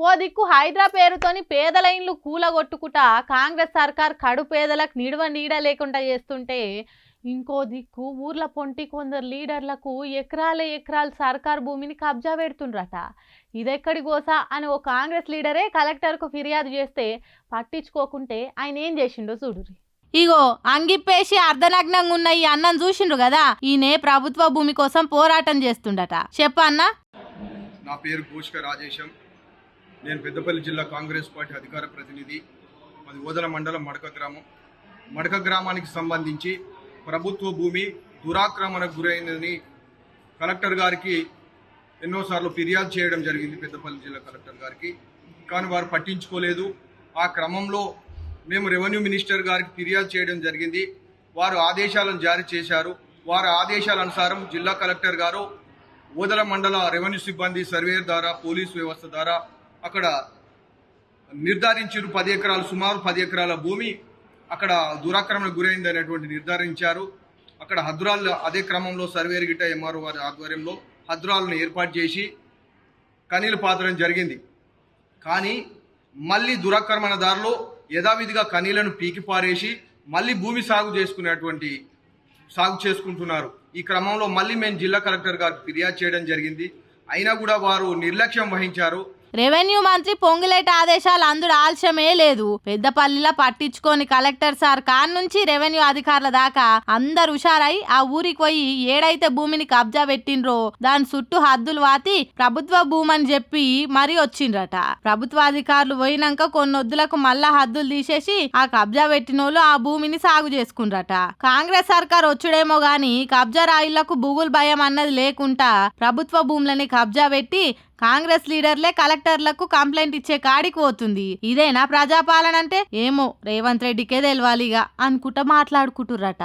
ఓ దిక్కు హైడ్రా పేరుతోని పేదల ఇండ్లు కూలగొట్టుకుట కాంగ్రెస్ సర్కార్ కడు పేదలకు నిడవ నీడ లేకుండా చేస్తుంటే ఇంకో దిక్కు ఊర్ల పొంటి కొందరు లీడర్లకు ఎకరాలు సర్కార్ భూమిని కబ్జా పెడుతుండ్రట. ఇదెక్కడి గోసా అని ఓ కాంగ్రెస్ లీడరే కలెక్టర్కు ఫిర్యాదు చేస్తే పట్టించుకోకుంటే ఆయన ఏం చేసిండో చూడురి. ఇగో అంగిప్పేసి అర్ధనగ్నంగా ఉన్న ఈ అన్నం చూసిండ్రు కదా, ఈయనే ప్రభుత్వ భూమి కోసం పోరాటం చేస్తుండట. చెప్పన్నా. నా పేరు కోష్క రాజేశం. నేను పెద్దపల్లి జిల్లా కాంగ్రెస్ పార్టీ అధికార ప్రతినిధి. అది ఓదల మండలం మడక గ్రామానికి సంబంధించి ప్రభుత్వ భూమి దురాక్రమణకు గురైందని కలెక్టర్ గారికి ఎన్నోసార్లు ఫిర్యాదు చేయడం జరిగింది, పెద్దపల్లి జిల్లా కలెక్టర్ గారికి. కానీ వారు పట్టించుకోలేదు. ఆ క్రమంలో మేము రెవెన్యూ మినిస్టర్ గారికి ఫిర్యాదు చేయడం జరిగింది. వారు ఆదేశాలను జారీ చేశారు. వారి ఆదేశాల అనుసారం జిల్లా కలెక్టర్ గారు ఓదల మండల రెవెన్యూ సిబ్బంది సర్వేయర్ ద్వారా పోలీసు వ్యవస్థ ద్వారా అక్కడ నిర్ధారించారు. 10 ఎకరాలు, సుమారు 10 ఎకరాల భూమి అక్కడ దురాక్రమణకు గురైంది అనేటువంటి నిర్ధారించారు. అక్కడ హద్దురాలు అదే క్రమంలో సర్వేయర్ గిట్ట ఎంఆర్ఓ వారి ఆధ్వర్యంలో హద్దురాలను ఏర్పాటు చేసి కనీలు పాతడం జరిగింది. కానీ మళ్ళీ దురాక్రమణదారులు యథావిధిగా కనీలను పీకి పారేసి మళ్ళీ భూమి సాగు చేసుకుంటున్నారు. ఈ క్రమంలో మళ్ళీ మేము జిల్లా కలెక్టర్ గారికి ఫిర్యాదు చేయడం జరిగింది. అయినా కూడా వారు నిర్లక్ష్యం వహించారు. రెవెన్యూ మంత్రి పొంగులేటి ఆదేశాలు అందుడు ఆలస్యమే లేదు. పెద్దపల్లిలో పట్టించుకొని కలెక్టర్ సార్ కాన్ నుంచి రెవెన్యూ అధికారుల దాకా అందరు హుషారై ఆ ఊరికి పోయి ఏడైతే భూమిని కబ్జా పెట్టిండ్రో దాని చుట్టూ హద్దులు వాతి ప్రభుత్వ భూమి అని చెప్పి మరీ వచ్చిండ్రట. ప్రభుత్వ అధికారులు పోయినాక కొన్నొద్దులకు మళ్ళా హద్దులు తీసేసి ఆ కబ్జా పెట్టినోళ్ళు ఆ భూమిని సాగు చేసుకుండ్రట. కాంగ్రెస్ సర్కార్ వచ్చుడేమో గాని కబ్జా రాయిళ్లకు బుగులు భయం అన్నది లేకుండా ప్రభుత్వ భూములని కబ్జా పెట్టి కాంగ్రెస్ లీడర్లే కలెక్టర్లకు కంప్లైంట్ ఇచ్చే కాడికి పోతుంది. ఇదేనా ప్రజాపాలన అంటే? ఏమో రేవంత్ రెడ్డికే తెలవాలిగా అనుకుంటా మాట్లాడుకుంటుర్రట.